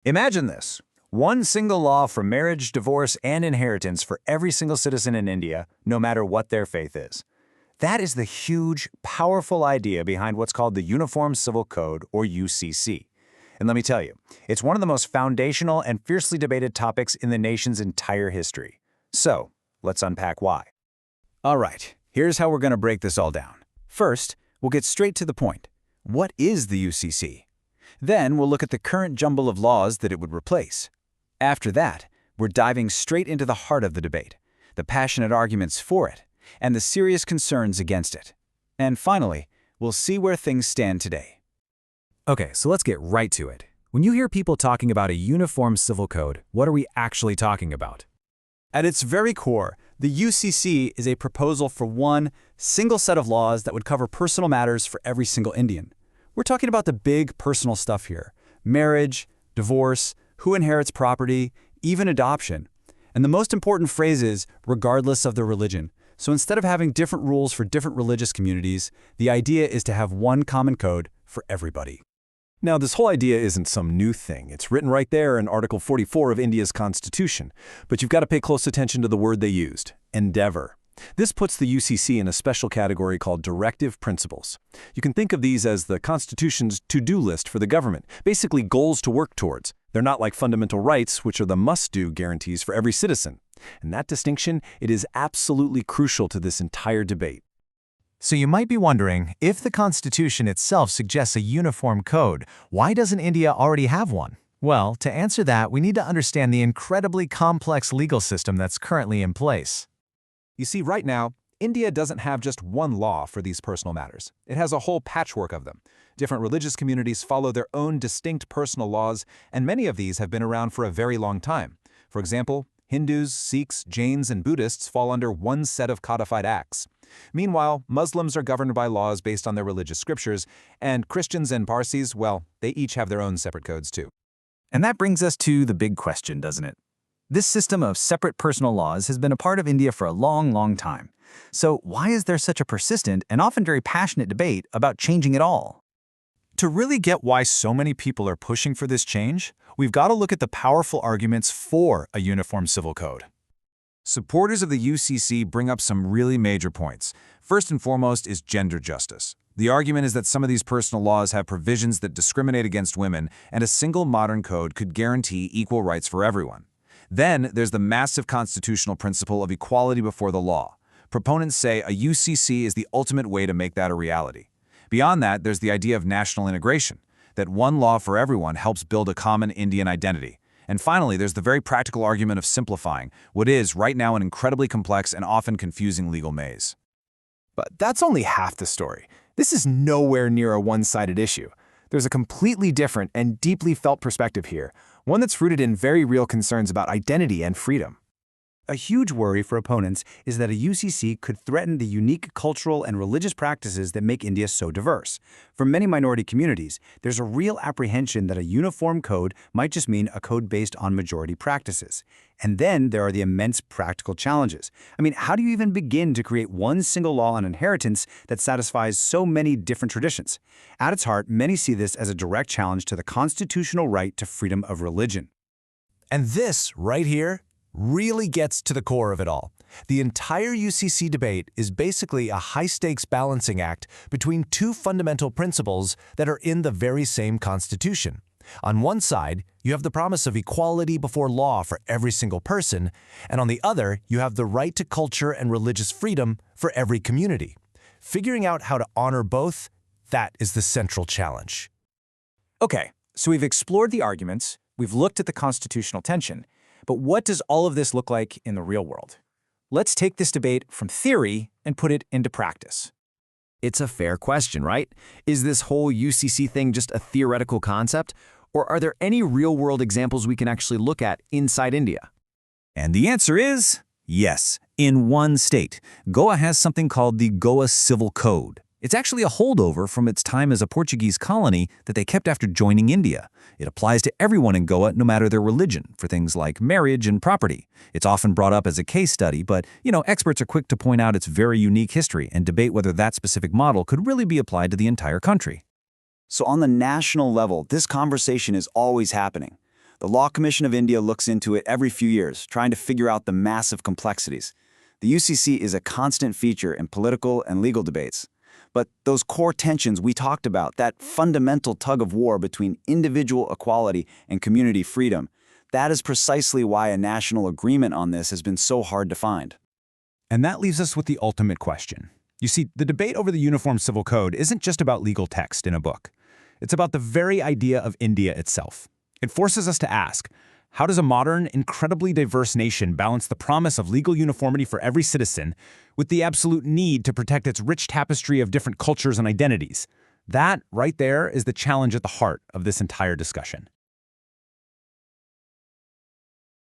Imagine this. One single law for marriage, divorce, and inheritance for every single citizen in India, no matter what their faith is. That is the huge, powerful idea behind what's called the Uniform Civil Code, or UCC. And let me tell you, it's one of the most foundational and fiercely debated topics in the nation's entire history. So, let's unpack why. All right, here's how we're going to break this all down. First, we'll get straight to the point. What is the UCC? Then we'll look at the current jumble of laws that it would replace. After that, we're diving straight into the heart of the debate, the passionate arguments for it, and the serious concerns against it. And finally, we'll see where things stand today. Okay, so let's get right to it. When you hear people talking about a uniform civil code, what are we actually talking about? At its very core, the UCC is a proposal for one single set of laws that would cover personal matters for every single Indian. We're talking about the big personal stuff here: marriage, divorce, who inherits property, even adoption. And the most important phrase is, regardless of their religion. So instead of having different rules for different religious communities, the idea is to have one common code for everybody. Now, this whole idea isn't some new thing. It's written right there in Article 44 of India's Constitution. But you've got to pay close attention to the word they used: endeavor. This puts the UCC in a special category called directive principles. You can think of these as the Constitution's to-do list for the government, basically goals to work towards. They're not like fundamental rights, which are the must-do guarantees for every citizen. And that distinction, it is absolutely crucial to this entire debate. So you might be wondering, if the Constitution itself suggests a uniform code, why doesn't India already have one? Well, to answer that, we need to understand the incredibly complex legal system that's currently in place. You see, right now, India doesn't have just one law for these personal matters. It has a whole patchwork of them. Different religious communities follow their own distinct personal laws, and many of these have been around for a very long time. For example, Hindus, Sikhs, Jains, and Buddhists fall under one set of codified acts. Meanwhile, Muslims are governed by laws based on their religious scriptures, and Christians and Parsis, well, they each have their own separate codes too. And that brings us to the big question, doesn't it? This system of separate personal laws has been a part of India for a long, long time. So why is there such a persistent and often very passionate debate about changing it all? To really get why so many people are pushing for this change, we've got to look at the powerful arguments for a uniform civil code. Supporters of the UCC bring up some really major points. First and foremost is gender justice. The argument is that some of these personal laws have provisions that discriminate against women, and a single modern code could guarantee equal rights for everyone. Then there's the massive constitutional principle of equality before the law. Proponents say a UCC is the ultimate way to make that a reality. Beyond that, there's the idea of national integration, that one law for everyone helps build a common Indian identity. And finally, there's the very practical argument of simplifying what is, right now, an incredibly complex and often confusing legal maze. But that's only half the story. This is nowhere near a one-sided issue. There's a completely different and deeply felt perspective here, one that's rooted in very real concerns about identity and freedom. A huge worry for opponents is that a UCC could threaten the unique cultural and religious practices that make India so diverse. For many minority communities, there's a real apprehension that a uniform code might just mean a code based on majority practices. And then there are the immense practical challenges. I mean, how do you even begin to create one single law on inheritance that satisfies so many different traditions? At its heart, many see this as a direct challenge to the constitutional right to freedom of religion. And this, right here, really gets to the core of it all. The entire UCC debate is basically a high-stakes balancing act between two fundamental principles that are in the very same Constitution. On one side, you have the promise of equality before law for every single person, and on the other, you have the right to culture and religious freedom for every community. Figuring out how to honor both, that is the central challenge. Okay, so we've explored the arguments, we've looked at the constitutional tension, but what does all of this look like in the real world? Let's take this debate from theory and put it into practice. It's a fair question, right? Is this whole UCC thing just a theoretical concept? Or are there any real-world examples we can actually look at inside India? And the answer is yes, in one state. Goa has something called the Goa Civil Code. It's actually a holdover from its time as a Portuguese colony that they kept after joining India. It applies to everyone in Goa, no matter their religion, for things like marriage and property. It's often brought up as a case study, but, experts are quick to point out its very unique history and debate whether that specific model could really be applied to the entire country. So on the national level, this conversation is always happening. The Law Commission of India looks into it every few years, trying to figure out the massive complexities. The UCC is a constant feature in political and legal debates. But those core tensions we talked about, that fundamental tug of war between individual equality and community freedom, that is precisely why a national agreement on this has been so hard to find. And that leaves us with the ultimate question. You see, the debate over the Uniform Civil Code isn't just about legal text in a book. It's about the very idea of India itself. It forces us to ask, how does a modern, incredibly diverse nation balance the promise of legal uniformity for every citizen with the absolute need to protect its rich tapestry of different cultures and identities? That, right there, is the challenge at the heart of this entire discussion.